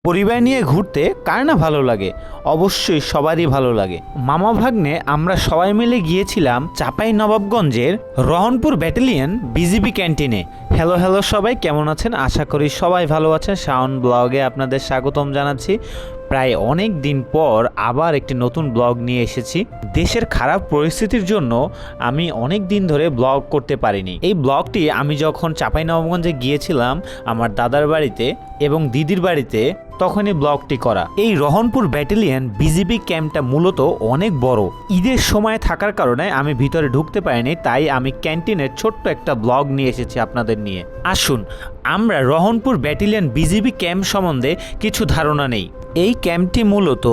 পরিবার নিয়ে ঘুরতে কার না ভালো লাগে? অবশ্যই সবারই ভালো লাগে। মামা ভাগ্নে আমরা সবাই মিলে গিয়েছিলাম চাঁপাইনবাবগঞ্জের রহনপুর ব্যাটালিয়ন বিজিবি ক্যান্টিনে। হ্যালো সবাই, কেমন আছেন? আশা করি সবাই ভালো আছেন। শাওন ব্লগে আপনাদের স্বাগতম জানাচ্ছি। প্রায় অনেক দিন পর আবার একটি নতুন ব্লগ নিয়ে এসেছি। দেশের খারাপ পরিস্থিতির জন্য আমি অনেক দিন ধরে ব্লগ করতে পারিনি। এই ব্লগটি আমি যখন চাঁপাইনবাবগঞ্জে গিয়েছিলাম আমার দাদার বাড়িতে এবং দিদির বাড়িতে, তখনই ব্লগটি করা। এই রহনপুর ব্যাটালিয়ন বিজিবি ক্যাম্পটা মূলত অনেক বড়। ঈদের সময় থাকার কারণে আমি ভিতরে ঢুকতে পারিনি, তাই আমি ক্যান্টিনের ছোট্ট একটা ব্লগ নিয়ে এসেছি আপনাদের নিয়ে। আসুন আমরা রহনপুর ব্যাটালিয়ন বিজিবি ক্যাম্প সম্বন্ধে কিছু ধারণা নেই। এই ক্যাম্পটি মূলত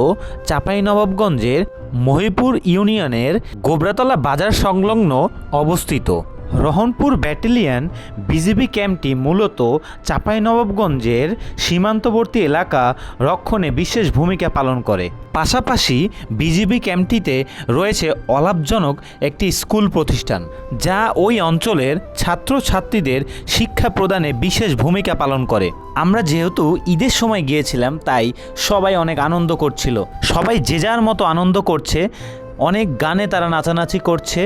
চাঁপাইনবাবগঞ্জের মহিপুর ইউনিয়নের গোবরাতলা বাজার সংলগ্ন অবস্থিত। রহনপুর ব্যাটালিয়ন বিজিবি ক্যাম্পটি মূলত চাঁপাইনবাবগঞ্জের সীমান্তবর্তী এলাকা রক্ষণে বিশেষ ভূমিকা পালন করে। পাশাপাশি বিজিবি ক্যাম্পটিতে রয়েছে অলাভজনক একটি স্কুল প্রতিষ্ঠান, যা ওই অঞ্চলের ছাত্রছাত্রীদের শিক্ষা প্রদানে বিশেষ ভূমিকা পালন করে। আমরা যেহেতু ঈদের সময় গিয়েছিলাম, তাই সবাই অনেক আনন্দ করছিল। সবাই যে যার মতো আনন্দ করছে, অনেক গানে তারা নাচানাচি করছে,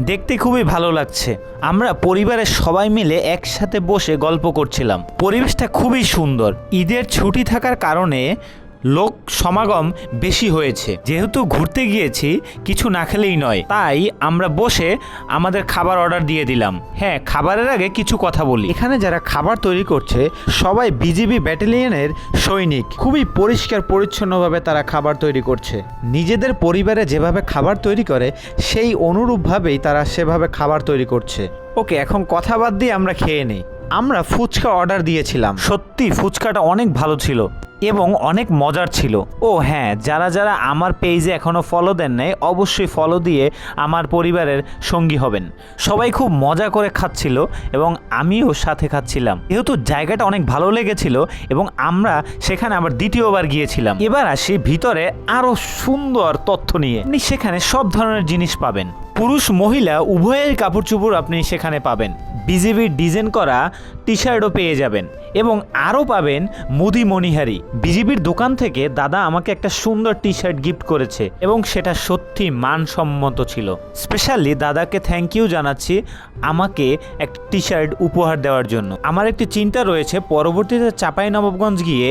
দেখতে খুবই ভালো লাগছে। আমরা পরিবারের সবাই মিলে একসাথে বসে গল্প করছিলাম। পরিবেশটা খুবই সুন্দর। ঈদের ছুটি থাকার কারণে লোক সমাগম বেশি হয়েছে। যেহেতু ঘুরতে গিয়েছি, কিছু না খেলেই নয়, তাই আমরা বসে আমাদের খাবার অর্ডার দিয়ে দিলাম। হ্যাঁ, খাবারের আগে কিছু কথা বলি। এখানে যারা খাবার তৈরি করছে সবাই বিজিবি ব্যাটালিয়নের সৈনিক। খুবই পরিষ্কার পরিচ্ছন্নভাবে তারা খাবার তৈরি করছে। নিজেদের পরিবারে যেভাবে খাবার তৈরি করে সেই অনুরূপভাবেই তারা সেভাবে খাবার তৈরি করছে। ওকে, এখন কথা বাদ দিয়ে আমরা খেয়ে নিই। আমরা ফুচকা অর্ডার দিয়েছিলাম। সত্যি ফুচকাটা অনেক ভালো ছিল এবং অনেক মজার ছিল। ও হ্যাঁ, যারা যারা আমার পেজে এখনও ফলো দেন নাই, অবশ্যই ফলো দিয়ে আমার পরিবারের সঙ্গী হবেন। সবাই খুব মজা করে খাচ্ছিল এবং আমিও সাথে খাচ্ছিলাম। যেহেতু জায়গাটা অনেক ভালো লেগেছিল এবং আমরা সেখানে আবার দ্বিতীয়বার গিয়েছিলাম। এবার আসি ভিতরে আরও সুন্দর তথ্য নিয়ে। আপনি সেখানে সব ধরনের জিনিস পাবেন, পুরুষ মহিলা উভয়ের কাপড় চোপড় আপনি সেখানে পাবেন। বিজিবির ডিজাইন করা টি শার্টও পেয়ে যাবেন এবং আরও পাবেন মুদি মণিহারি। বিজিবির দোকান থেকে দাদা আমাকে একটা সুন্দর টি শার্ট গিফট করেছে এবং সেটা সত্যি মানসম্মত ছিল। স্পেশালি দাদাকে থ্যাংক ইউ জানাচ্ছি আমাকে একটা টি শার্ট উপহার দেওয়ার জন্য। আমার একটি চিন্তা রয়েছে, পরবর্তীতে চাঁপাইনবাবগঞ্জ গিয়ে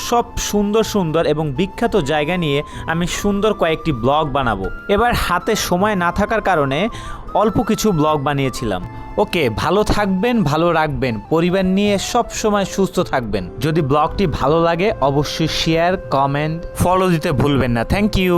সব সুন্দর সুন্দর এবং বিখ্যাত জায়গা নিয়ে আমি সুন্দর কয়েকটি ব্লগ বানাবো। এবার হাতে সময় না থাকার কারণে অল্প কিছু ব্লগ বানিয়েছিলাম। ওকে, ভালো থাকবেন, ভালো রাখবেন, পরিবার নিয়ে সব সময় সুস্থ থাকবেন। যদি ব্লগটি ভালো লাগে অবশ্যই শেয়ার, কমেন্ট, ফলো দিতে ভুলবেন না। Thank you.